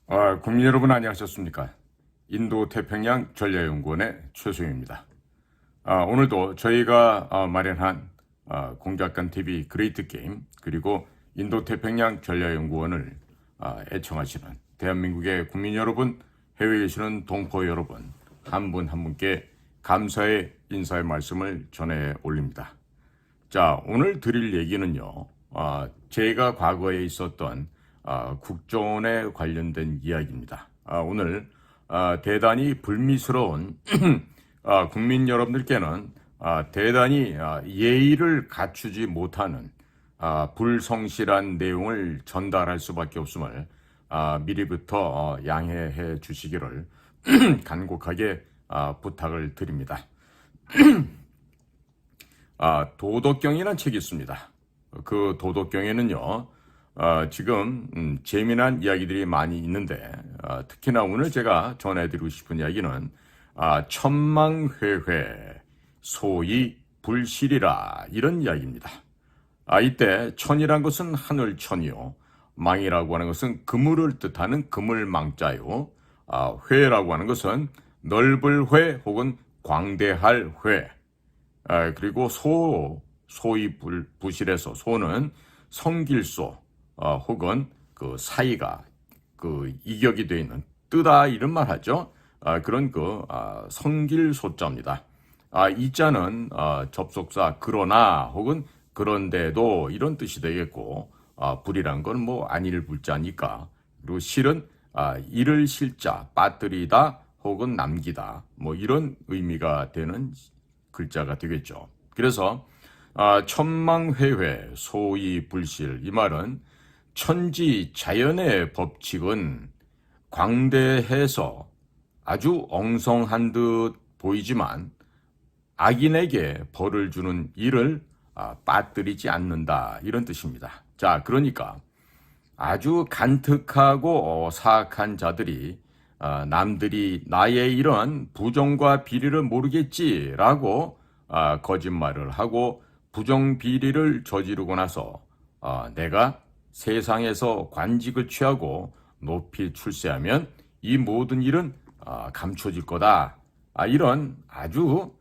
국민 여러분 안녕하셨습니까? 인도 태평양 전략연구원의 최소영입니다. 오늘도 저희가 마련한 공작관 TV 그레이트 게임 그리고 인도 태평양 전략연구원을 애청하시는 대한민국의 국민 여러분, 해외에 계시는 동포 여러분 한 분 한 분께 감사의 인사의 말씀을 전해 올립니다. 자, 오늘 드릴 얘기는요. 제가 과거에 있었던 국정원에 관련된 이야기입니다. 오늘 대단히 불미스러운 국민 여러분들께는 대단히 예의를 갖추지 못하는 불성실한 내용을 전달할 수밖에 없음을 미리부터 양해해 주시기를 간곡하게 부탁을 드립니다. 도덕경이라는 책이 있습니다. 그 도덕경에는요, 지금 재미난 이야기들이 많이 있는데 특히나 오늘 제가 전해드리고 싶은 이야기는 천망회회 소위 불실이라 이런 이야기입니다. 이때 천이란 것은 하늘천이요, 망이라고 하는 것은 그물을 뜻하는 그물망자요, 회라고 하는 것은 넓을 회 혹은 광대할 회, 그리고 소위 부실에서 소는 성길소 혹은 그 사이가 그 이격이 되어 있는 뜨다 이런 말 하죠. 그런 성길소자입니다. 이 자는 접속사 그러나 혹은 그런데도 이런 뜻이 되겠고, 불이란 건 뭐 안일 불자니까, 그리고 실은 이를 실자 빠뜨리다 혹은 남기다 뭐 이런 의미가 되는 글자가 되겠죠. 그래서 천망회회 소위 불실, 이 말은 천지 자연의 법칙은 광대해서 아주 엉성한 듯 보이지만 악인에게 벌을 주는 일을 빠뜨리지 않는다 이런 뜻입니다. 자, 그러니까 아주 간특하고 사악한 자들이 남들이 나의 이런 부정과 비리를 모르겠지라고 거짓말을 하고 부정비리를 저지르고 나서 내가 세상에서 관직을 취하고 높이 출세하면 이 모든 일은 감춰질 거다. 이런 아주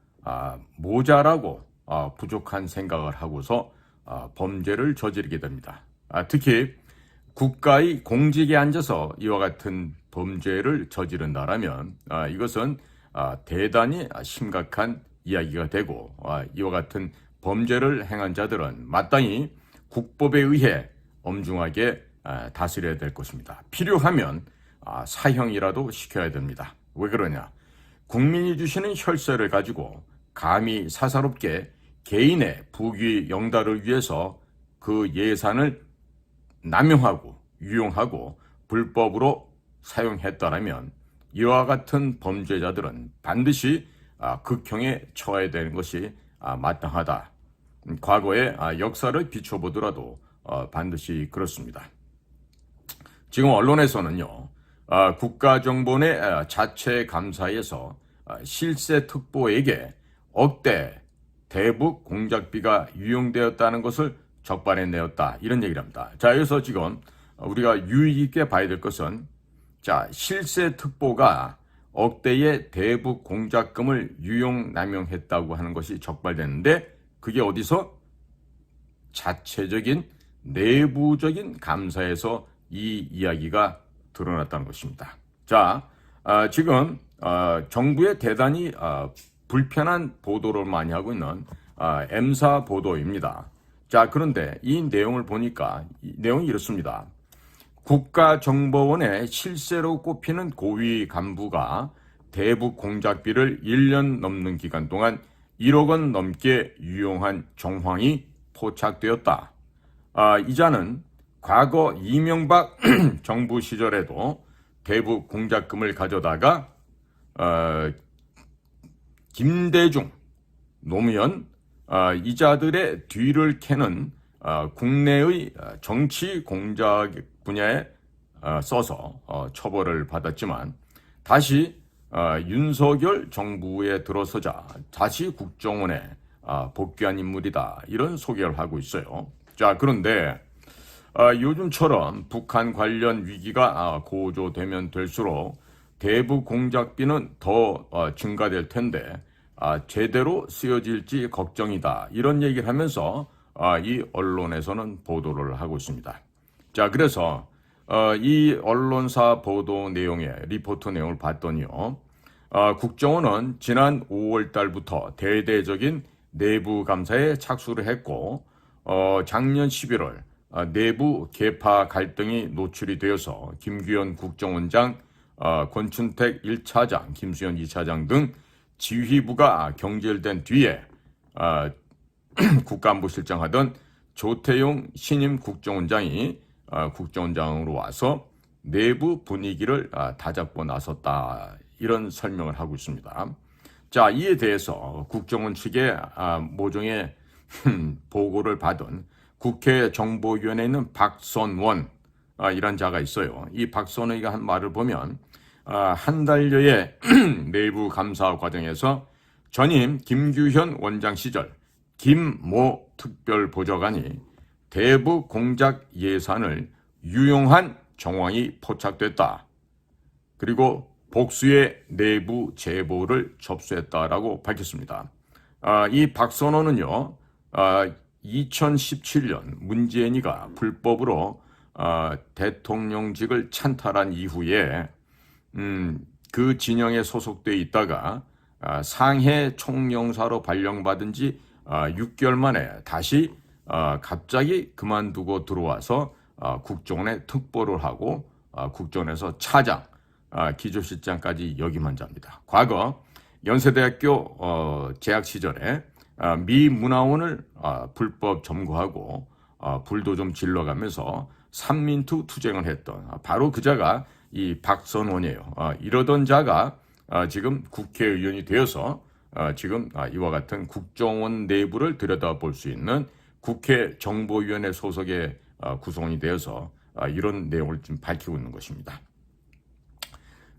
모자라고 부족한 생각을 하고서 범죄를 저지르게 됩니다. 특히 국가의 공직에 앉아서 이와 같은 범죄를 저지른다라면 이것은 대단히 심각한 이야기가 되고, 이와 같은 범죄를 행한 자들은 마땅히 국법에 의해 엄중하게 다스려야 될 것입니다. 필요하면 사형이라도 시켜야 됩니다. 왜 그러냐? 국민이 주시는 혈세를 가지고 감히 사사롭게 개인의 부귀 영달을 위해서 그 예산을 남용하고 유용하고 불법으로 사용했다라면 이와 같은 범죄자들은 반드시 극형에 처해야 되는 것이 마땅하다. 과거의 역사를 비춰보더라도 반드시 그렇습니다. 지금 언론에서는요, 국가정보원의 자체 감사에서 실세특보에게 억대 대북 공작비가 유용되었다는 것을 적발해내었다 이런 얘기를 합니다. 자, 여기서 지금 우리가 유의 있게 봐야 될 것은, 자, 실세특보가 억대의 대북 공작금을 유용 남용했다고 하는 것이 적발됐는데, 그게 어디서? 자체적인 내부적인 감사에서 이 이야기가 드러났다는 것입니다. 자, 지금 정부의 대단히 불편한 보도를 많이 하고 있는 M사 보도입니다. 자, 그런데 이 내용을 보니까 이 내용이 이렇습니다. 국가정보원의 실세로 꼽히는 고위 간부가 대북 공작비를 1년 넘는 기간 동안 1억 원 넘게 유용한 정황이 포착되었다. 이자는 과거 이명박 정부 시절에도 대북 공작금을 가져다가 김대중, 노무현 이자들의 뒤를 캐는 국내의 정치 공작 분야에 써서 처벌을 받았지만, 다시 윤석열 정부에 들어서자 다시 국정원에 복귀한 인물이다 이런 소개를 하고 있어요. 자, 그런데 요즘처럼 북한 관련 위기가 고조되면 될수록 대북 공작비는 더 증가될 텐데 제대로 쓰여질지 걱정이다. 이런 얘기를 하면서 이 언론에서는 보도를 하고 있습니다. 자, 그래서 이 언론사 보도 내용의 리포트 내용을 봤더니요. 국정원은 지난 5월 달부터 대대적인 내부 감사에 착수를 했고 작년 11월 내부 계파 갈등이 노출이 되어서 김규현 국정원장, 권춘택 1차장, 김수현 2차장 등 지휘부가 경질된 뒤에 국가안보실장 하던 조태용 신임 국정원장이 국정원장으로 와서 내부 분위기를 다잡고 나섰다. 이런 설명을 하고 있습니다. 자, 이에 대해서 국정원 측의 모종의 보고를 받은 국회 정보위원회에 있는 박선원 이란 자가 있어요. 이 박선원이가 한 말을 보면 한 달여의 내부 감사 과정에서 전임 김규현 원장 시절 김모 특별보좌관이 대북 공작 예산을 유용한 정황이 포착됐다. 그리고 복수의 내부 제보를 접수했다라고 밝혔습니다. 이 박선원은요, 2017년 문재인이가 불법으로 대통령직을 찬탈한 이후에 그 진영에 소속돼 있다가 상해 총영사로 발령받은 지 6개월 만에 다시 갑자기 그만두고 들어와서 국정원에 특보를 하고 국정원에서 차장, 기조실장까지 역임한 자입니다. 과거 연세대학교 재학 시절에 미 문화원을 불법 점거하고 불도 좀 질러가면서 삼민투 투쟁을 했던 바로 그 자가 이 박선원이에요. 이러던 자가 지금 국회의원이 되어서 지금 이와 같은 국정원 내부를 들여다볼 수 있는 국회 정보위원회 소속의 구성원이 되어서 이런 내용을 지금 밝히고 있는 것입니다.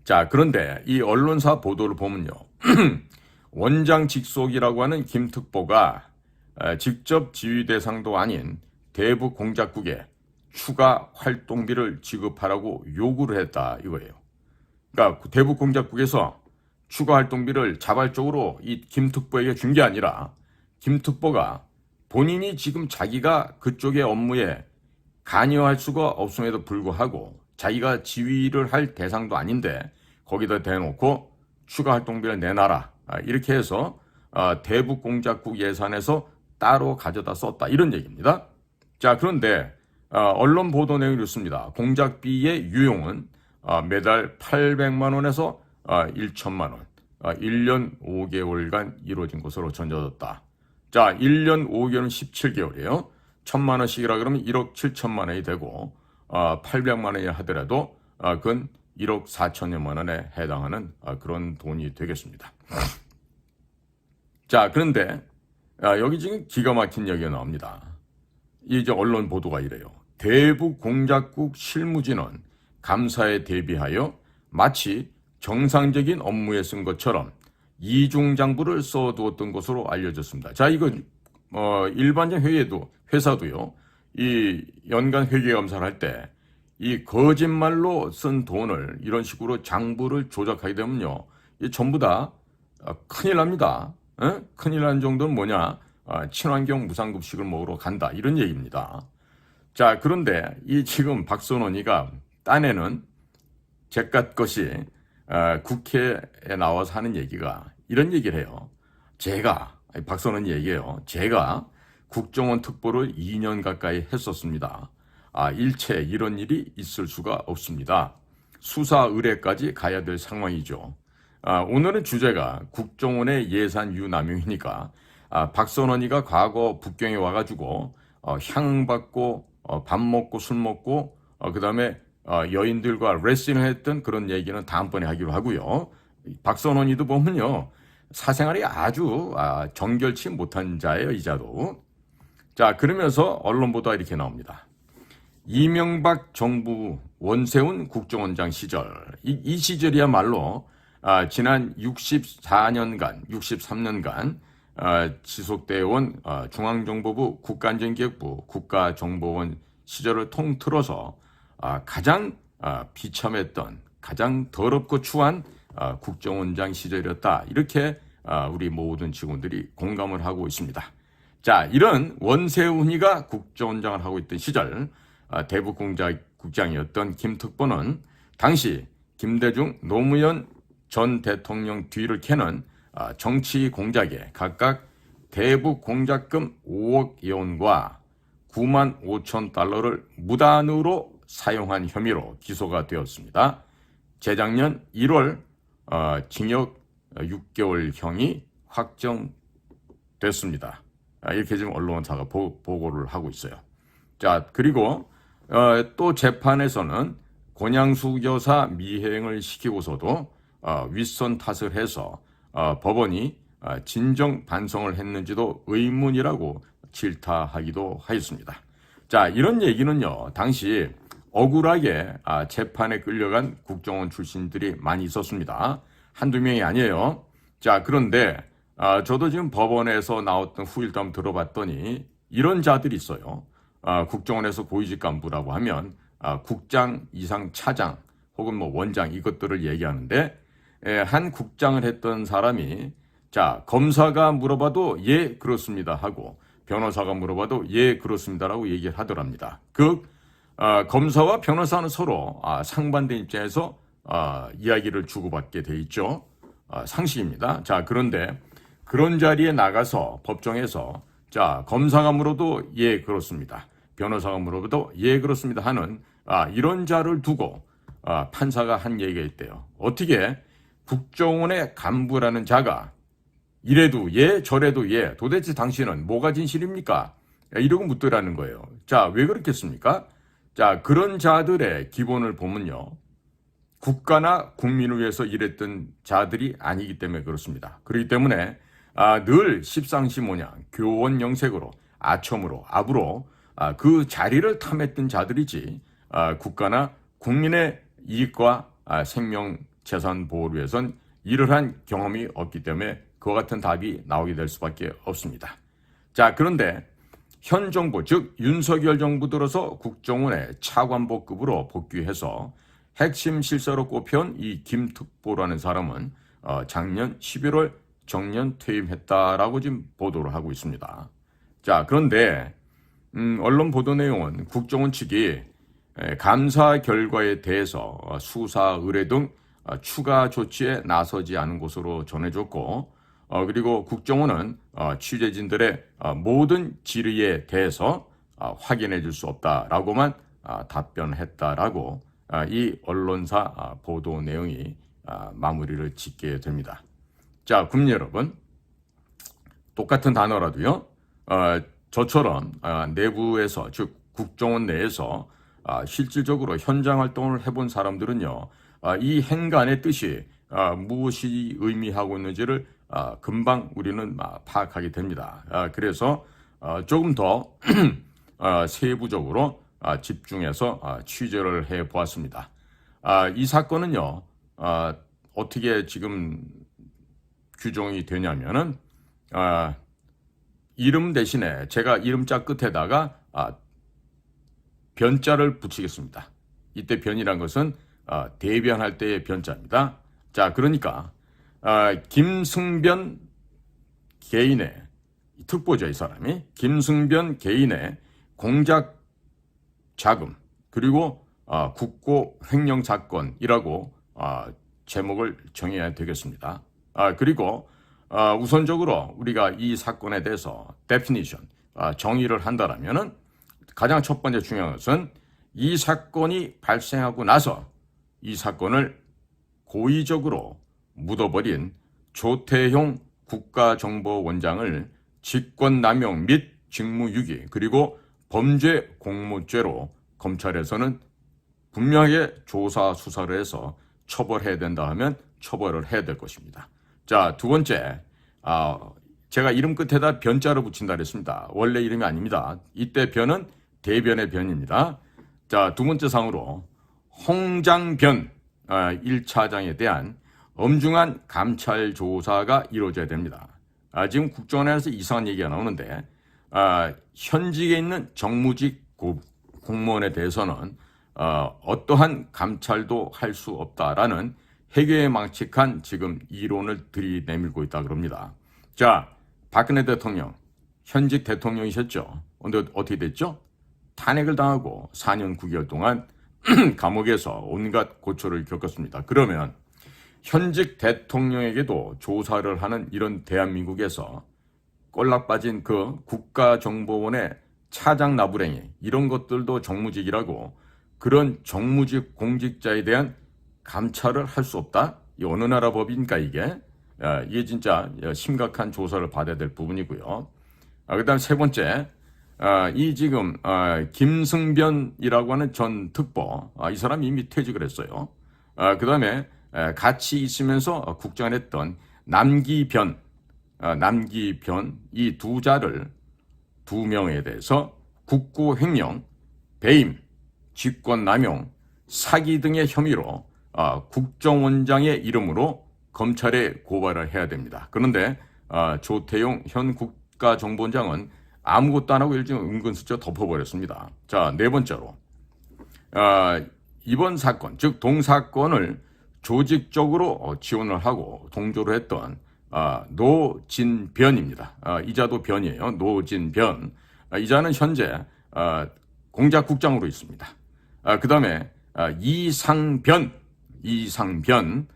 자, 그런데 이 언론사 보도를 보면요. 원장 직속이라고 하는 김 특보가 직접 지휘 대상도 아닌 대북 공작국에 추가 활동비를 지급하라고 요구를 했다 이거예요. 그러니까 대북 공작국에서 추가 활동비를 자발적으로 이 김 특보에게 준 게 아니라 김 특보가 본인이 지금 자기가 그쪽의 업무에 관여할 수가 없음에도 불구하고 자기가 지휘를 할 대상도 아닌데 거기다 대놓고 추가 활동비를 내놔라. 이렇게 해서 대북 공작국 예산에서 따로 가져다 썼다. 이런 얘기입니다. 자, 그런데 언론 보도 내용이 이렇습니다. 공작비의 유용은 매달 800만 원에서 1천만 원, 1년 5개월간 이루어진 것으로 전해졌다. 자, 1년 5개월은 17개월이에요. 1,000만 원씩이라 그러면 1억 7천만 원이 되고 800만 원이 하더라도 그건 1억 4천여만 원에 해당하는 그런 돈이 되겠습니다. 자, 그런데 여기 지금 기가 막힌 얘기가 나옵니다. 이제 언론 보도가 이래요. 대북 공작국 실무진은 감사에 대비하여 마치 정상적인 업무에 쓴 것처럼 이중장부를 써두었던 것으로 알려졌습니다. 자, 이거 일반적 회사도요. 이 연간 회계 검사를 할 때 이 거짓말로 쓴 돈을 이런 식으로 장부를 조작하게 되면요, 이 전부 다 큰일 납니다. 큰일 나는 정도는 뭐냐? 친환경 무상급식을 먹으러 간다 이런 얘기입니다. 자, 그런데 이 지금 박선원이가 딴에는 제깟 것이 국회에 나와서 하는 얘기가 이런 얘기를 해요. 박선원이 얘기해요. 제가 국정원 특보를 2년 가까이 했었습니다. 일체 이런 일이 있을 수가 없습니다. 수사 의뢰까지 가야 될 상황이죠. 오늘은 주제가 국정원의 예산 유남용이니까 박선원이가 과거 북경에 와가지고 향 받고 밥 먹고 술 먹고 그 다음에 여인들과 레슨을 했던 그런 얘기는 다음번에 하기로 하고요. 박선원이도 보면요, 사생활이 아주 정결치 못한 자예요, 이 자도. 자, 그러면서 언론 보도가 이렇게 나옵니다. 이명박 정부 원세훈 국정원장 시절, 이 시절이야말로 지난 63년간 지속되어 온 중앙정보부 국가안전기획부 국가정보원 시절을 통틀어서 가장 비참했던, 가장 더럽고 추한 국정원장 시절이었다. 이렇게 우리 모든 직원들이 공감을 하고 있습니다. 자, 이런 원세훈이가 국정원장을 하고 있던 시절 대북국장이었던 김특보는 당시 김대중, 노무현 전 대통령 뒤를 캐는 정치 공작에 각각 대북 공작금 5억 원과 9만 5천 달러를 무단으로 사용한 혐의로 기소가 되었습니다. 재작년 1월 징역 6개월형이 확정됐습니다. 이렇게 지금 언론사가 보고를 하고 있어요. 자, 그리고 또 재판에서는 권양숙 여사 미행을 시키고서도 윗선 탓을 해서 법원이 진정 반성을 했는지도 의문이라고 질타하기도 하였습니다. 자, 이런 얘기는요, 당시 억울하게 재판에 끌려간 국정원 출신들이 많이 있었습니다. 한두 명이 아니에요. 자, 그런데 저도 지금 법원에서 나왔던 후일담 들어봤더니 이런 자들이 있어요. 국정원에서 고위직 간부라고 하면 국장 이상 차장 혹은 뭐 원장 이것들을 얘기하는데 한 국장을 했던 사람이 자, 검사가 물어봐도 예 그렇습니다 하고 변호사가 물어봐도 예 그렇습니다라고 얘기를 하더랍니다. 검사와 변호사는 서로 상반된 입장에서 이야기를 주고받게 돼 있죠. 상식입니다. 자, 그런데 그런 자리에 나가서 법정에서 자, 검사가 물어도 예 그렇습니다. 변호사가 물어봐도 예 그렇습니다 하는 이런 자를 두고 판사가 한 얘기가 있대요. 어떻게 국정원의 간부라는 자가 이래도 예 저래도 예 도대체 당신은 뭐가 진실입니까? 이러고 묻더라는 거예요. 자, 왜 그렇겠습니까? 자, 그런 자들의 기본을 보면요, 국가나 국민을 위해서 일했던 자들이 아니기 때문에 그렇습니다. 그렇기 때문에 늘 십상시모냥 교원 영색으로 아첨으로 압으로 그 자리를 탐했던 자들이지 국가나 국민의 이익과 생명 재산 보호를 위해선 일을 한 경험이 없기 때문에 그와 같은 답이 나오게 될 수밖에 없습니다. 자, 그런데 현 정부 즉 윤석열 정부 들어서 국정원의 차관보급으로 복귀해서 핵심 실세로 꼽혀온 이 김특보라는 사람은 작년 11월 정년 퇴임했다라고 지금 보도를 하고 있습니다. 자, 그런데 언론 보도 내용은 국정원 측이 감사 결과에 대해서 수사 의뢰 등 추가 조치에 나서지 않은 것으로 전해졌고 그리고 국정원은 취재진들의 모든 질의에 대해서 확인해 줄 수 없다라고만 답변했다라고 이 언론사 보도 내용이 마무리를 짓게 됩니다. 자, 국민 여러분, 똑같은 단어라도요, 저처럼 내부에서 즉 국정원 내에서 실질적으로 현장 활동을 해본 사람들은요, 이 행간의 뜻이 무엇이 의미하고 있는지를 금방 우리는 파악하게 됩니다. 그래서 조금 더 세부적으로 집중해서 취재를 해보았습니다. 이 사건은요, 어떻게 지금 규정이 되냐면은 이름 대신에 제가 이름자 끝에다가 변자를 붙이겠습니다. 이때 변이란 것은 대변할 때의 변자입니다. 자, 그러니까 김승변 개인의 특보죠, 이 사람이 김승변 개인의 공작 자금 그리고 국고 횡령 사건이라고 제목을 정해야 되겠습니다. 그리고 우선적으로 우리가 이 사건에 대해서 definition, 정의를 한다라면은 가장 첫 번째 중요한 것은 이 사건이 발생하고 나서 이 사건을 고의적으로 묻어버린 조태용 국가정보원장을 직권남용 및 직무유기 그리고 범죄 공모죄로 검찰에서는 분명하게 조사 수사를 해서 처벌해야 된다 하면 처벌을 해야 될 것입니다. 자, 두 번째, 제가 이름 끝에다 변자를 붙인다 그랬습니다. 원래 이름이 아닙니다. 이때 변은 대변의 변입니다. 자, 두 번째 상으로 홍장변 1차장에 대한 엄중한 감찰 조사가 이루어져야 됩니다. 지금 국정원에서 이상한 얘기가 나오는데 현직에 있는 정무직 공무원에 대해서는 어떠한 감찰도 할 수 없다라는 해괴망측한 지금 이론을 들이내밀고 있다 그럽니다. 자, 박근혜 대통령 현직 대통령이셨죠. 근데 어떻게 됐죠? 탄핵을 당하고 4년 9개월 동안 감옥에서 온갖 고초를 겪었습니다. 그러면 현직 대통령에게도 조사를 하는 이런 대한민국에서 꼴락 빠진 그 국가정보원의 차장 나부랭이 이런 것들도 정무직이라고 그런 정무직 공직자에 대한 감찰을 할 수 없다? 이 어느 나라 법입니까 이게? 이게 진짜 심각한 조사를 받아야 될 부분이고요. 그다음 세 번째, 이 지금 김승변이라고 하는 전 특보, 이 사람이 이미 퇴직을 했어요. 그다음에 같이 있으면서 국장을 했던 남기변 이 두 자를 두 명에 대해서 국고횡령, 배임, 직권남용, 사기 등의 혐의로 국정원장의 이름으로 검찰에 고발을 해야 됩니다. 그런데 조태용 현 국가정보원장은 아무것도 안 하고 일종 은근슬쩍 덮어버렸습니다. 자, 네 번째로 이번 사건, 즉 동사건을 조직적으로 지원을 하고 동조를 했던 노진변입니다. 이자도 변이에요. 노진변. 이자는 현재 공작국장으로 있습니다. 그 다음에 이상변. 이자는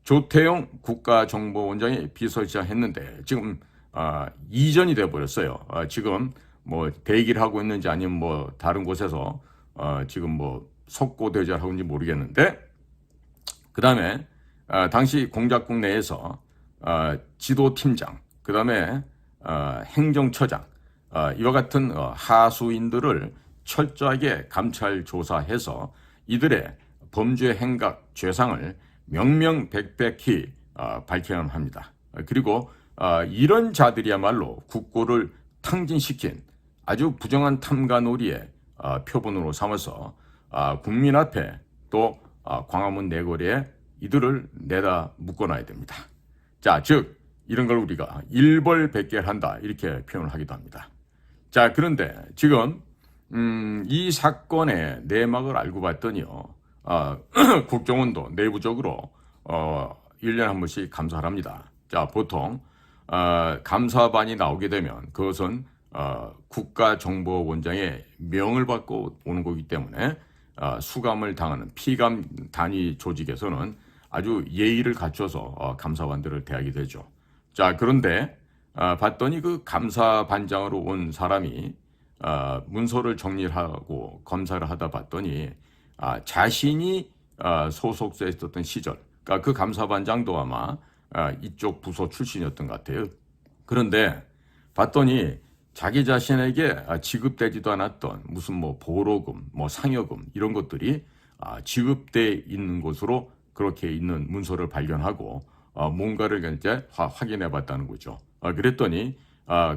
조태용 국가정보원장이 비서실장 했는데 지금 이전이 돼버렸어요. 지금 뭐 대기를 하고 있는지 아니면 뭐 다른 곳에서 지금 뭐 석고대절하고 있는지 모르겠는데, 그 다음에 당시 공작국 내에서 지도팀장, 그 다음에 행정처장, 이와 같은 하수인들을 철저하게 감찰 조사해서 이들의 범죄 행각, 죄상을 명명백백히 밝혀야 합니다. 그리고 이런 자들이야말로 국고를 탕진시킨 아주 부정한 탐관오리의 표본으로 삼아서 국민 앞에 또 광화문 내거리에 이들을 내다 묶어놔야 됩니다. 자, 즉 이런 걸 우리가 일벌백계한다 이렇게 표현을 하기도 합니다. 자, 그런데 지금 이 사건의 내막을 알고 봤더니요, 국정원도 내부적으로 1년에 한 번씩 감사를 합니다. 자, 보통 감사반이 나오게 되면 그것은 국가정보원장의 명을 받고 오는 거기 때문에 수감을 당하는 피감 단위 조직에서는 아주 예의를 갖춰서 감사반들을 대하게 되죠. 자, 그런데 봤더니 그 감사반장으로 온 사람이 문서를 정리를 하고 검사를 하다 봤더니 자신이 소속돼 있었던 시절, 그러니까 그 감사반장도 아마 이쪽 부서 출신이었던 것 같아요. 그런데 봤더니 자기 자신에게 지급되지도 않았던 무슨 뭐 보로금, 뭐 상여금 이런 것들이 지급돼 있는 곳으로 그렇게 있는 문서를 발견하고 뭔가를 이제 확인해 봤다는 거죠. 그랬더니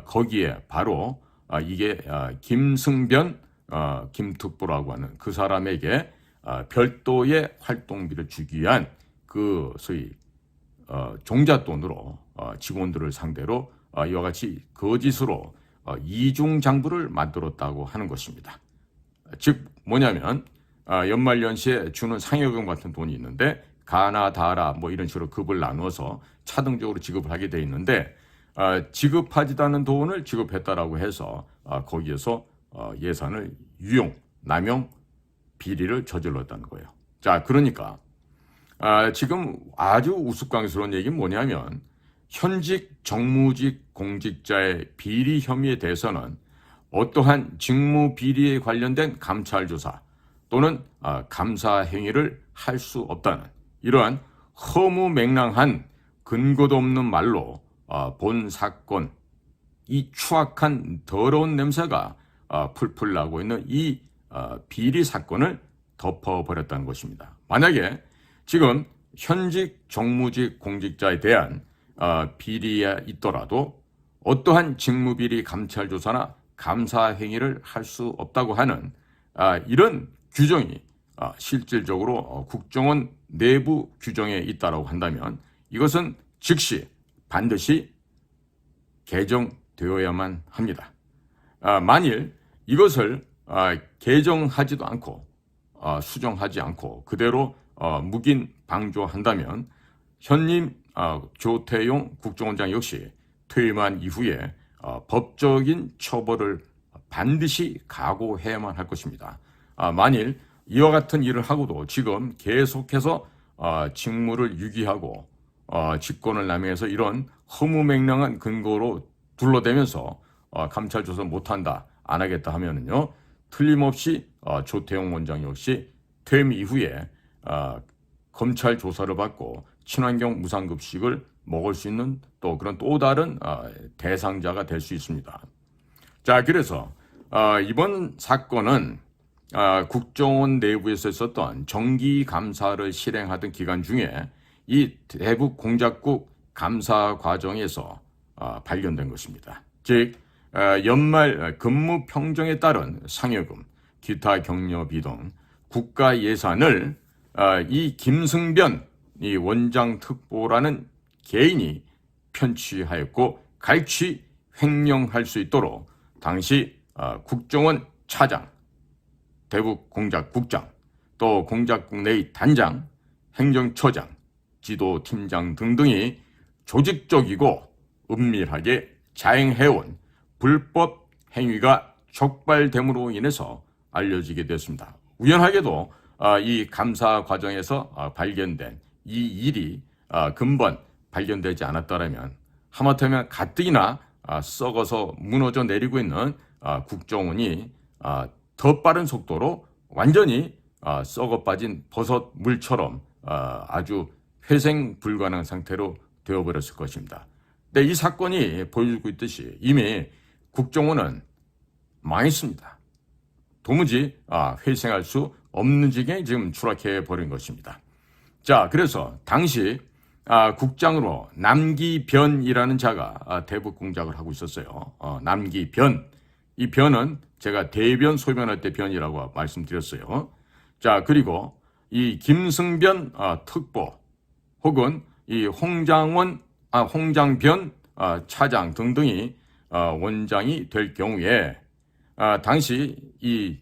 거기에 바로 이게 김승변 김특보라고 하는 그 사람에게 별도의 활동비를 주기 위한 그 소위 종잣돈으로 직원들을 상대로 이와 같이 거짓으로 이중장부를 만들었다고 하는 것입니다. 즉 뭐냐면 연말연시에 주는 상여금 같은 돈이 있는데 가나 다라 뭐 이런 식으로 급을 나누어서 차등적으로 지급을 하게 돼 있는데 지급하지도 않은 돈을 지급했다라고 해서 거기에서 예산을 유용, 남용, 비리를 저질렀다는 거예요. 자, 그러니까 지금 아주 우스꽝스러운 얘기는 뭐냐면 현직 정무직 공직자의 비리 혐의에 대해서는 어떠한 직무 비리에 관련된 감찰 조사 또는 감사 행위를 할 수 없다는 이러한 허무맹랑한 근거도 없는 말로 본 사건, 이 추악한 더러운 냄새가 풀풀 나고 있는 이 비리 사건을 덮어버렸다는 것입니다. 만약에 지금 현직 정무직 공직자에 대한 비리에 있더라도 어떠한 직무비리 감찰 조사나 감사 행위를 할 수 없다고 하는 이런 규정이 실질적으로 국정원 내부 규정에 있다고 한다면 이것은 즉시 반드시 개정되어야만 합니다. 만일 이것을 개정하지도 않고 수정하지 않고 그대로 묵인 방조한다면 현임 조태용 국정원장 역시 퇴임한 이후에 법적인 처벌을 반드시 각오해야만 할 것입니다. 만일 이와 같은 일을 하고도 지금 계속해서 직무를 유기하고 직권을 남용해서 이런 허무맹랑한 근거로 둘러대면서 감찰 조사 못한다, 안 하겠다 하면은요, 틀림없이 조태용 원장 역시 퇴임 이후에 검찰 조사를 받고 친환경 무상급식을 먹을 수 있는 또 그런 또 다른 대상자가 될 수 있습니다. 자, 그래서 이번 사건은 국정원 내부에서 있었던 정기 감사를 실행하던 기간 중에 이 대북 공작국 감사 과정에서 발견된 것입니다. 즉 연말 근무 평정에 따른 상여금, 기타 격려비 등 국가 예산을 이 김승변 이 원장 특보라는 개인이 편취하였고 갈취 횡령할 수 있도록 당시 국정원 차장, 대북 공작국장, 또 공작국 내의 단장, 행정처장, 지도팀장 등등이 조직적이고 은밀하게 자행해온 불법 행위가 적발됨으로 인해서 알려지게 됐습니다. 우연하게도 이 감사 과정에서 발견된 이 일이 근본 발견되지 않았더라면 하마터면 가뜩이나 썩어서 무너져 내리고 있는 국정원이 더 빠른 속도로 완전히 썩어 빠진 버섯 물처럼 아주 회생 불가능한 상태로 되어버렸을 것입니다. 근데 이 사건이 보여주고 있듯이 이미 국정원은 망했습니다. 도무지 회생할 수 없는 지경에 지금 추락해 버린 것입니다. 자, 그래서 당시 국장으로 남기변이라는 자가 대북 공작을 하고 있었어요. 남기변. 이 변은 제가 대변 소변할 때 변이라고 말씀드렸어요. 자, 그리고 이 김승변 특보 혹은 이 홍장변 차장 등등이 원장이 될 경우에 당시 이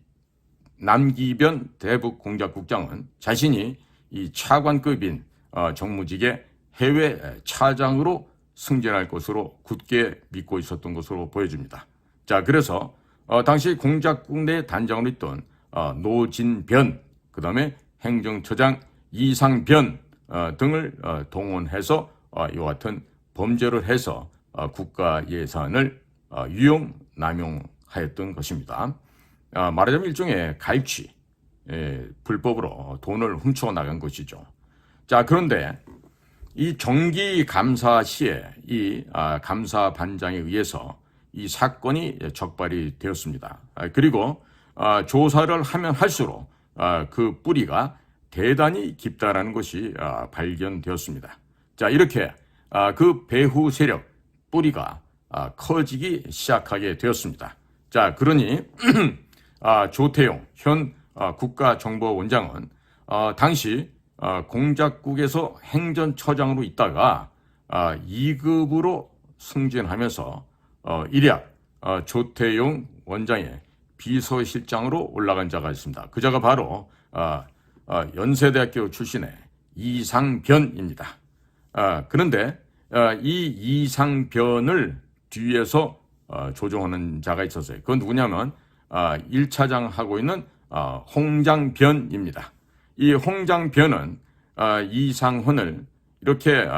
남기변 대북 공작국장은 자신이 이 차관급인 정무직의 해외 차장으로 승진할 것으로 굳게 믿고 있었던 것으로 보여집니다. 자, 그래서 당시 공작국 내 단장으로 있던 노진변, 그 다음에 행정처장 이상변 등을 동원해서 이와 같은 범죄를 해서 국가 예산을 유용 남용하였던 것입니다. 말하자면 일종의 갈취, 불법으로 돈을 훔쳐 나간 것이죠. 자, 그런데 이 정기 감사 시에 이 감사 반장에 의해서 이 사건이 적발이 되었습니다. 그리고 조사를 하면 할수록 그 뿌리가 대단히 깊다라는 것이 발견되었습니다. 자, 이렇게 그 배후 세력 뿌리가 커지기 시작하게 되었습니다. 자, 그러니 조태용 현 국가정보원장은 당시 공작국에서 행정처장으로 있다가 2급으로 승진하면서 일약 조태용 원장의 비서실장으로 올라간 자가 있습니다. 그 자가 바로 연세대학교 출신의 이상변입니다. 그런데 이 이상변을 뒤에서 조종하는 자가 있었어요. 그건 누구냐면 1차장 하고 있는 홍장변입니다. 이 홍장변은 이상헌을 이렇게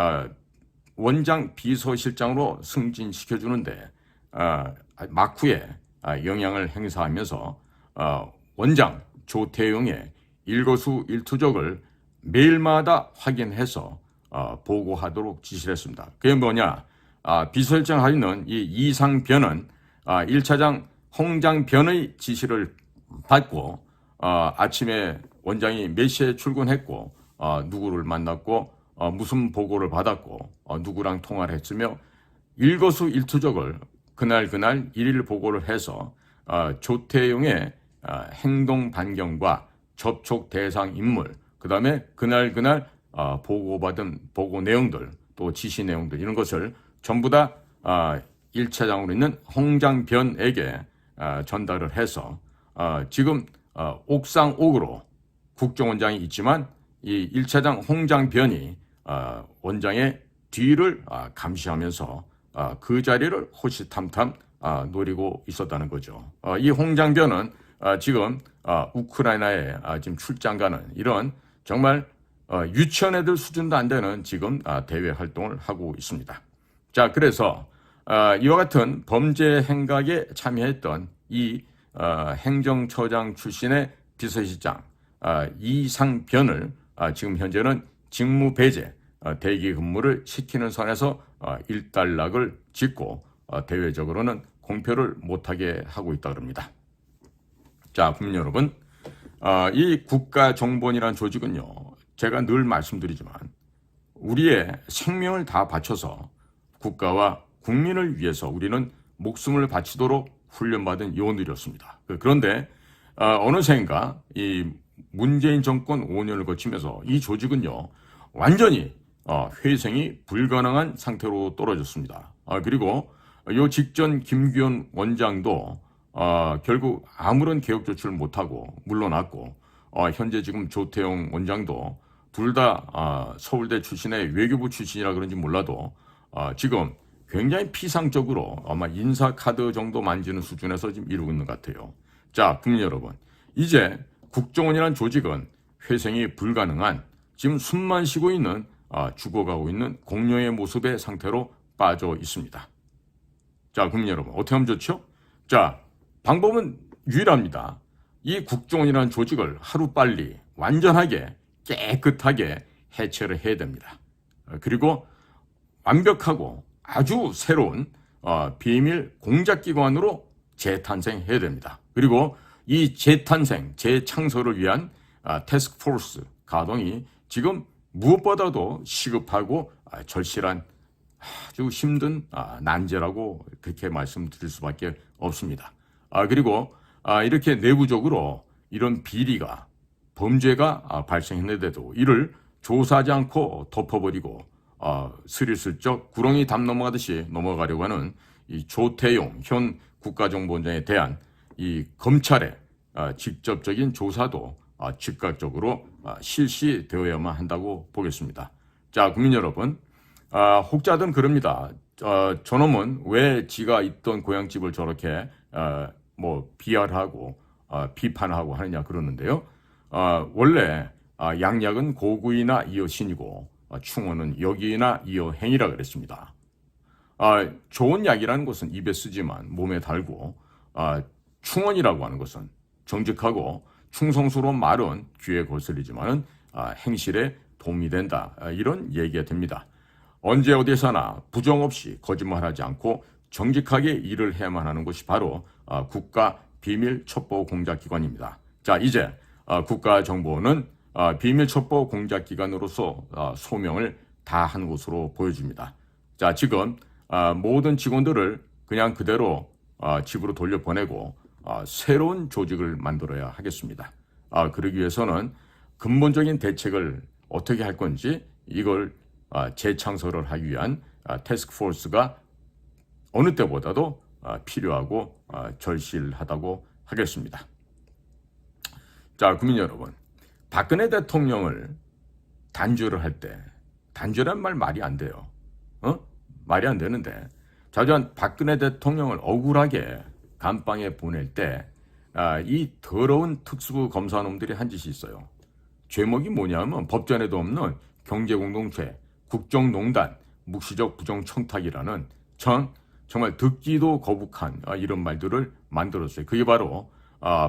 원장 비서실장으로 승진시켜주는데 막후에 영향을 행사하면서 원장 조태용의 일거수일투족을 매일마다 확인해서 보고하도록 지시를 했습니다. 그게 뭐냐? 비서실장 하고 있는 이 이상변은 1차장 홍장변의 지시를 받고 아침에 원장이 몇 시에 출근했고 누구를 만났고 무슨 보고를 받았고 누구랑 통화를 했으며 일거수일투족을 그날 일일 보고를 해서 조태용의 행동 반경과 접촉 대상 인물, 그 다음에 그날 보고받은 보고 내용들, 또 지시 내용들 이런 것을 전부 다 1차장으로 있는 홍장변에게 전달을 해서 지금 옥상 옥으로 국정원장이 있지만 이 1차장 홍장변이 원장의 뒤를 감시하면서 그 자리를 호시탐탐 노리고 있었다는 거죠. 이 홍장변은 지금 우크라이나에 지금 출장 가는 이런 정말 유치원 애들 수준도 안 되는 지금 대외 활동을 하고 있습니다. 자, 그래서 이와 같은 범죄 행각에 참여했던 이 행정처장 출신의 비서실장 이상변을 지금 현재는 직무 배제, 대기 근무를 시키는 선에서 일단락을 짓고 대외적으로는 공표를 못하게 하고 있다 그럽니다. 자, 국민 여러분, 이 국가정보원이라는 조직은요, 제가 늘 말씀드리지만 우리의 생명을 다 바쳐서 국가와 국민을 위해서 우리는 목숨을 바치도록 훈련받은 요원들이었습니다. 그런데 어느새인가 이 문재인 정권 5년을 거치면서 이 조직은요, 완전히 회생이 불가능한 상태로 떨어졌습니다. 그리고 요 직전 김규현 원장도 결국 아무런 개혁 조치를 못하고 물러났고, 현재 지금 조태용 원장도 둘 다 서울대 출신의 외교부 출신이라 그런지 몰라도 지금 굉장히 피상적으로 아마 인사카드 정도 만지는 수준에서 지금 이루고 있는 것 같아요. 자, 국민 여러분, 이제 국정원이라는 조직은 회생이 불가능한 지금 숨만 쉬고 있는 죽어가고 있는 공룡의 모습의 상태로 빠져 있습니다. 자, 국민 여러분, 어떻게 하면 좋죠? 자, 방법은 유일합니다. 이 국정원이라는 조직을 하루빨리 완전하게 깨끗하게 해체를 해야 됩니다. 그리고 완벽하고 아주 새로운 비밀 공작기관으로 재탄생해야 됩니다. 그리고 이 재탄생, 재창설을 위한 태스크포스 가동이 지금 무엇보다도 시급하고 절실한 아주 힘든 난제라고 그렇게 말씀드릴 수밖에 없습니다. 그리고 이렇게 내부적으로 이런 비리가 범죄가 발생했는데도 이를 조사하지 않고 덮어버리고 스리슬쩍 구렁이 담 넘어가듯이 넘어가려고 하는 이 조태용 현 국가정보원장에 대한 이 검찰의 직접적인 조사도 즉각적으로 실시되어야만 한다고 보겠습니다. 자, 국민 여러분, 혹자든 그럽니다. 저놈은 왜 지가 있던 고향집을 저렇게 비하하고 비판하고 하느냐 그러는데요. 원래 양약은 고구이나 이어 신이고 충언은 역이나 이어 행이라 그랬습니다. 좋은 약이라는 것은 입에 쓰지만 몸에 달고 충언이라고 하는 것은 정직하고 충성스러운 말은 귀에 거슬리지만은 행실에 도움이 된다. 이런 얘기가 됩니다. 언제 어디서나 부정 없이 거짓말하지 않고 정직하게 일을 해야만 하는 것이 바로 국가 비밀 첩보 공작기관입니다. 자, 이제 국가정보원은 비밀 첩보 공작기관으로서 소명을 다한 것으로 보여집니다. 자, 지금 모든 직원들을 그냥 그대로 집으로 돌려보내고 새로운 조직을 만들어야 하겠습니다. 그러기 위해서는 근본적인 대책을 어떻게 할 건지 이걸 재창설을 하기 위한 태스크포스가 어느 때보다도 필요하고 절실하다고 하겠습니다. 자, 국민 여러분, 박근혜 대통령을 단죄를 할 때 단죄란 말이 안 돼요. 말이 안 되는데 자주한 박근혜 대통령을 억울하게 감방에 보낼 때 이 더러운 특수부 검사놈들이 한 짓이 있어요. 죄목이 뭐냐면 법전에도 없는 경제공동체, 국정농단, 묵시적 부정청탁이라는 정말 듣기도 거북한 이런 말들을 만들었어요. 그게 바로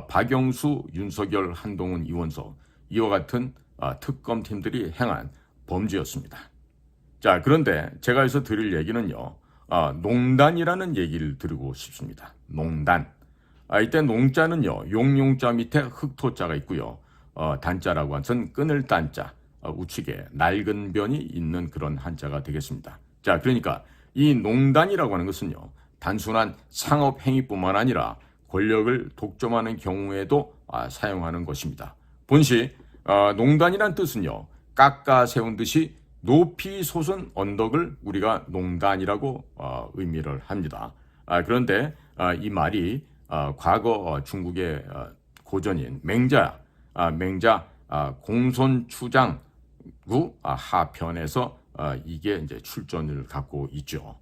박영수, 윤석열, 한동훈, 이원석 이와 같은 특검팀들이 행한 범죄였습니다. 자, 그런데 제가 여기서 드릴 얘기는요. 농단이라는 얘기를 드리고 싶습니다. 농단. 이때 농자는요. 용용자 밑에 흑토자가 있고요. 단자라고 하는 끈을 딴자, 우측에 낡은 변이 있는 그런 한자가 되겠습니다. 자, 그러니까 이 농단이라고 하는 것은요. 단순한 상업 행위뿐만 아니라 권력을 독점하는 경우에도 사용하는 것입니다. 본시 농단이란 뜻은요. 깎아 세운 듯이 높이 솟은 언덕을 우리가 농단이라고 의미를 합니다. 그런데 이 말이 과거 중국의 고전인 맹자 공손추장구 하편에서 이게 이제 출전을 갖고 있죠.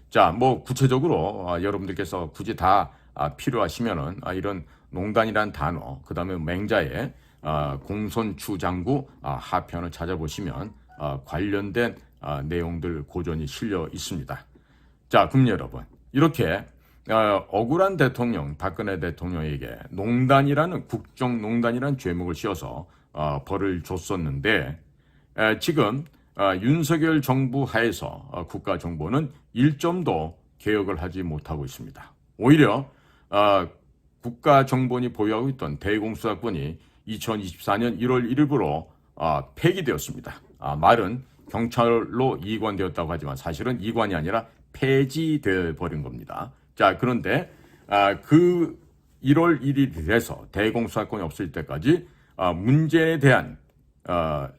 자, 뭐 구체적으로 여러분들께서 굳이 다 필요하시면은 이런 농단이란 단어, 그 다음에 맹자의 공손추장구 하편을 찾아보시면 관련된 내용들 고전이 실려 있습니다. 자, 그럼 여러분, 이렇게 억울한 대통령, 박근혜 대통령에게 농단이라는 국정농단이라는 죄목을 씌워서 벌을 줬었는데 지금 윤석열 정부 하에서 국가정보는 일점도 개혁을 하지 못하고 있습니다. 오히려 국가정보원이 보유하고 있던 대공수사권이 2024년 1월 1일부로 폐기되었습니다. 말은 경찰로 이관되었다고 하지만 사실은 이관이 아니라 폐지되어 버린 겁니다. 자, 그런데 그 1월 1일이 돼서 대공수사권이 없을 때까지 문재인에 대한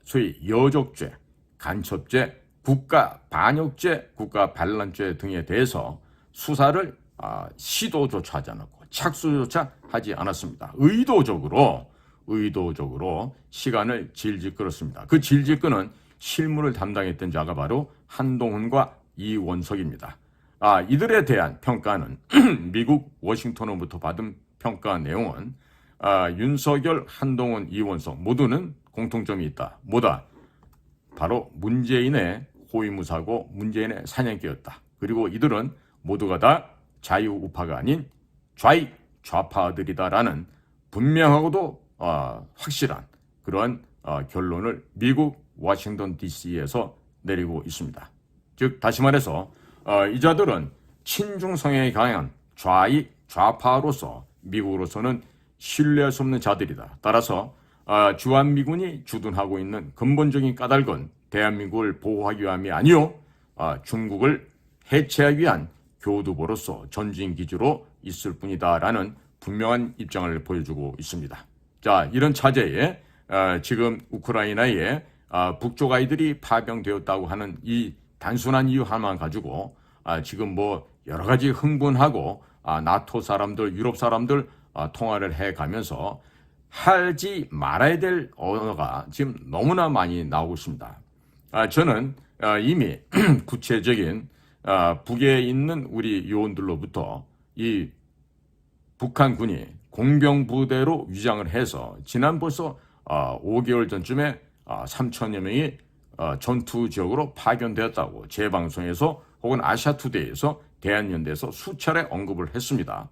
소위 여적죄, 간첩죄, 국가반역죄, 국가반란죄 등에 대해서 수사를 시도조차 하지 않았고 착수조차 하지 않았습니다. 의도적으로 시간을 질질 끌었습니다. 그 질질 끄는 실무를 담당했던 자가 바로 한동훈과 이원석입니다. 이들에 대한 평가는 미국 워싱턴으로부터 받은 평가 내용은 윤석열, 한동훈, 이원석 모두는 공통점이 있다. 뭐다? 바로 문재인의 호위무사고 문재인의 사냥개였다. 그리고 이들은 모두가 다 자유우파가 아닌 좌파들이다라는 분명하고도 확실한 그러한 결론을 미국 워싱턴 DC에서 내리고 있습니다. 즉 다시 말해서 이 자들은 친중 성향이 강한 좌파로서 미국으로서는 신뢰할 수 없는 자들이다. 따라서 주한미군이 주둔하고 있는 근본적인 까닭은 대한민국을 보호하기 위함이 아니요 중국을 해체하기 위한 교두보로서 전진기지로 있을 뿐이다라는 분명한 입장을 보여주고 있습니다. 자, 이런 차제에 지금 우크라이나에 북쪽 아이들이 파병되었다고 하는 이 단순한 이유 하나만 가지고 지금 뭐 여러 가지 흥분하고 나토 사람들, 유럽 사람들 통화를 해가면서 하지 말아야 될 언어가 지금 너무나 많이 나오고 있습니다. 저는 이미 구체적인 북에 있는 우리 요원들로부터 이 북한군이 공병부대로 위장을 해서 지난 벌써 5개월 전쯤에 3천여 명이 전투 지역으로 파견되었다고 재방송에서 혹은 아시아투데이에서 대한연대에서 수차례 언급을 했습니다.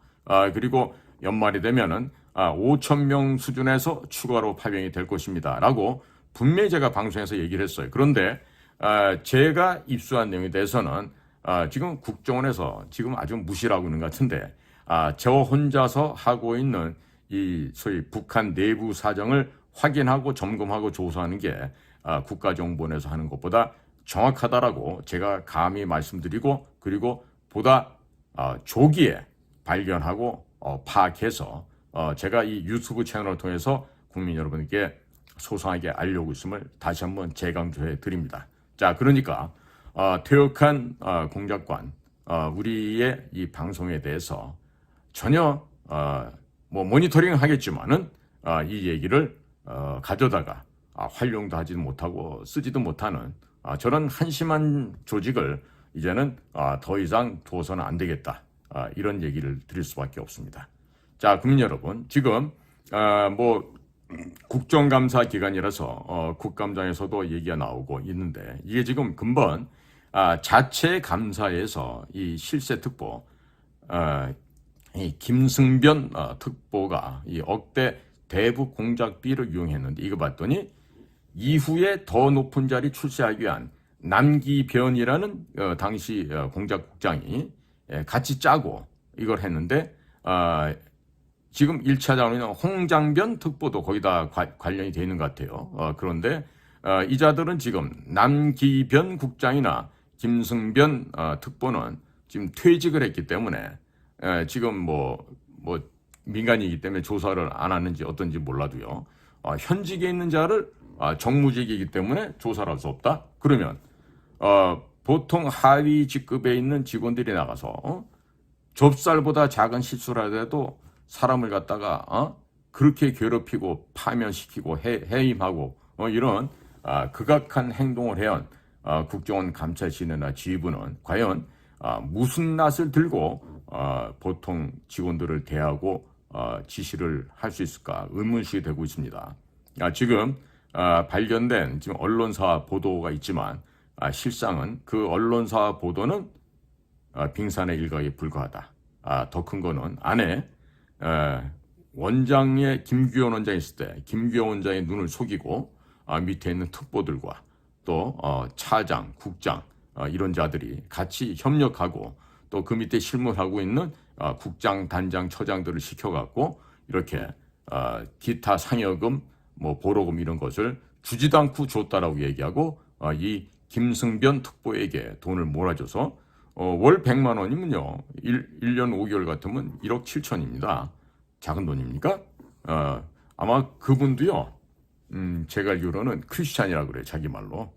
그리고 연말이 되면은 5천 명 수준에서 추가로 파병이 될 것입니다. 라고 분명히 제가 방송에서 얘기를 했어요. 그런데 제가 입수한 내용에 대해서는 지금 국정원에서 지금 아주 무시를 하고 있는 것 같은데 저 혼자서 하고 있는 이 소위 북한 내부 사정을 확인하고 점검하고 조사하는 게 국가정보원에서 하는 것보다 정확하다라고 제가 감히 말씀드리고 그리고 보다 조기에 발견하고 파악해서 제가 이 유튜브 채널을 통해서 국민 여러분께 소상하게 알려고 있음을 다시 한번 재강조해 드립니다. 자, 그러니까 퇴역한 공작관 우리의 이 방송에 대해서 전혀 뭐 모니터링 하겠지만은 이 얘기를 가져다가 활용도 하지도 못하고 쓰지도 못하는 저런 한심한 조직을 이제는 더 이상 두어서는 안 되겠다. 이런 얘기를 드릴 수밖에 없습니다. 자, 국민 여러분, 지금 뭐 국정감사 기간이라서 국감장에서도 얘기가 나오고 있는데 이게 지금 근본 자체 감사에서 이 실세 특보 이 김승변 특보가 이 억대 대북 공작비를 이용했는데 이거 봤더니 이후에 더 높은 자리 출세하기 위한 남기변이라는 당시 공작국장이 같이 짜고 이걸 했는데 지금 1차장으로는 홍장변 특보도 거기다 관련이 되어 있는 것 같아요. 그런데 이 자들은 지금 남기변 국장이나 김승변 특보는 지금 퇴직을 했기 때문에 지금 뭐 민간이기 때문에 조사를 안 하는지 어떤지 몰라도요. 현직에 있는 자를 정무직이기 때문에 조사를 할 수 없다? 그러면 보통 하위 직급에 있는 직원들이 나가서 좁쌀보다 작은 실수를 하더라도 사람을 갖다가 그렇게 괴롭히고 파면시키고 해임하고 이런 극악한 행동을 해온 국정원 감찰실이나 지휘부는 과연 무슨 낯을 들고 보통 직원들을 대하고 지시를 할 수 있을까 의문시 되고 있습니다. 지금 발견된 지금 언론사 보도가 있지만 실상은 그 언론사 보도는 빙산의 일각에 불과하다. 더 큰 거는 안에 원장의 김규현 원장이 있을 때 김규현 원장의 눈을 속이고 밑에 있는 특보들과 또 차장, 국장 이런 자들이 같이 협력하고 또 그 밑에 실무하고 있는 국장, 단장, 처장들을 시켜갖고 이렇게 기타 상여금, 뭐 보로금 이런 것을 주지도 않고 줬다라고 얘기하고 이 김승변 특보에게 돈을 몰아줘서 월 100만 원이면요 1년 5개월 같으면 1억 7천입니다. 작은 돈입니까? 아마 그분도요 제가 알기로는 크리스찬이라고 그래요. 자기 말로.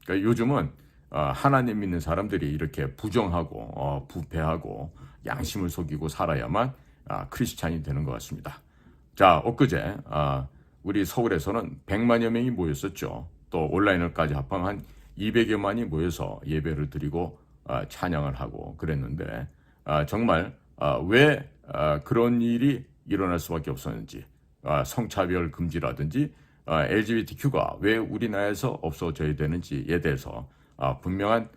그러니까 요즘은 하나님 믿는 사람들이 이렇게 부정하고 부패하고 양심을 속이고 살아야만 크리스찬이 되는 것 같습니다. 자, 엊그제 우리 서울에서는 100만여 명이 모였었죠. 또 온라인을까지 합하면 한 200여만이 모여서 예배를 드리고 찬양을 하고 그랬는데 정말 왜 그런 일이 일어날 수밖에 없었는지 성차별 금지라든지 LGBTQ가 왜 우리나라에서 없어져야 되는지에 대해서 분명한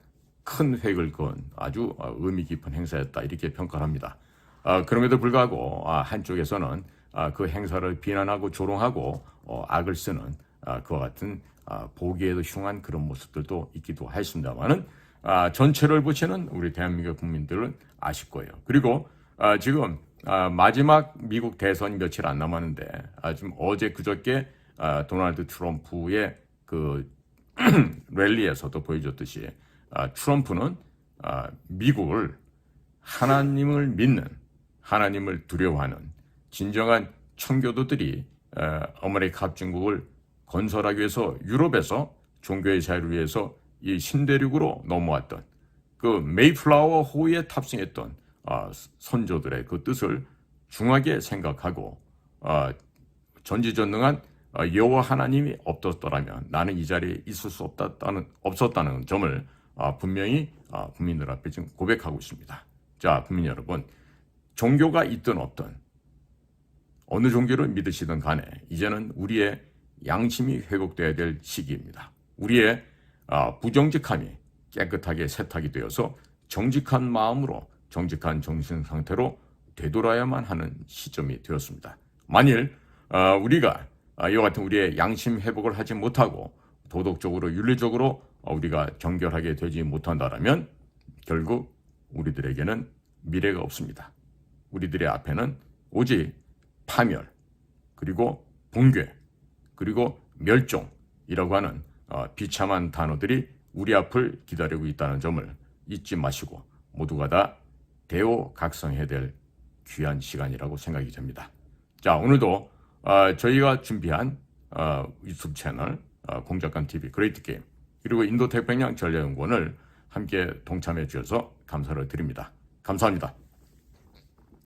큰 획을 그은 아주 의미 깊은 행사였다 이렇게 평가를 합니다. 그럼에도 불구하고 한쪽에서는 그 행사를 비난하고 조롱하고 악을 쓰는 그와 같은 보기에도 흉한 그런 모습들도 있기도 했습니다만은 전체를 보시는 우리 대한민국 국민들은 아실 거예요. 그리고 지금 마지막 미국 대선이 며칠 안 남았는데 지금 어제 그저께 도널드 트럼프의 그 랠리에서도 보여줬듯이 트럼프는 미국을 하나님을 믿는 하나님을 두려워하는 진정한 청교도들이 아메리카 합중국을 건설하기 위해서 유럽에서 종교의 자유를 위해서 이 신대륙으로 넘어왔던 그 메이플라워 호위에 탑승했던 선조들의 그 뜻을 중하게 생각하고 전지전능한 여호와 하나님이 없었더라면 나는 이 자리에 있을 수 없었다는 점을 분명히 국민들 앞에 지금 고백하고 있습니다. 자, 국민 여러분, 종교가 있든 없든 어느 종교를 믿으시든 간에 이제는 우리의 양심이 회복돼야 될 시기입니다. 우리의 부정직함이 깨끗하게 세탁이 되어서 정직한 마음으로 정직한 정신 상태로 되돌아야만 하는 시점이 되었습니다. 만일 우리가 이와 같은 우리의 양심 회복을 하지 못하고 도덕적으로 윤리적으로 우리가 정결하게 되지 못한다면 결국 우리들에게는 미래가 없습니다. 우리들의 앞에는 오직 파멸 그리고 붕괴 그리고 멸종이라고 하는 비참한 단어들이 우리 앞을 기다리고 있다는 점을 잊지 마시고 모두가 다 대오각성해야 될 귀한 시간이라고 생각이 됩니다. 자, 오늘도 저희가 준비한 유튜브 채널 공작관TV 그레이트 게임 그리고 인도태평양 전략연구원을 함께 동참해 주셔서 감사를 드립니다. 감사합니다.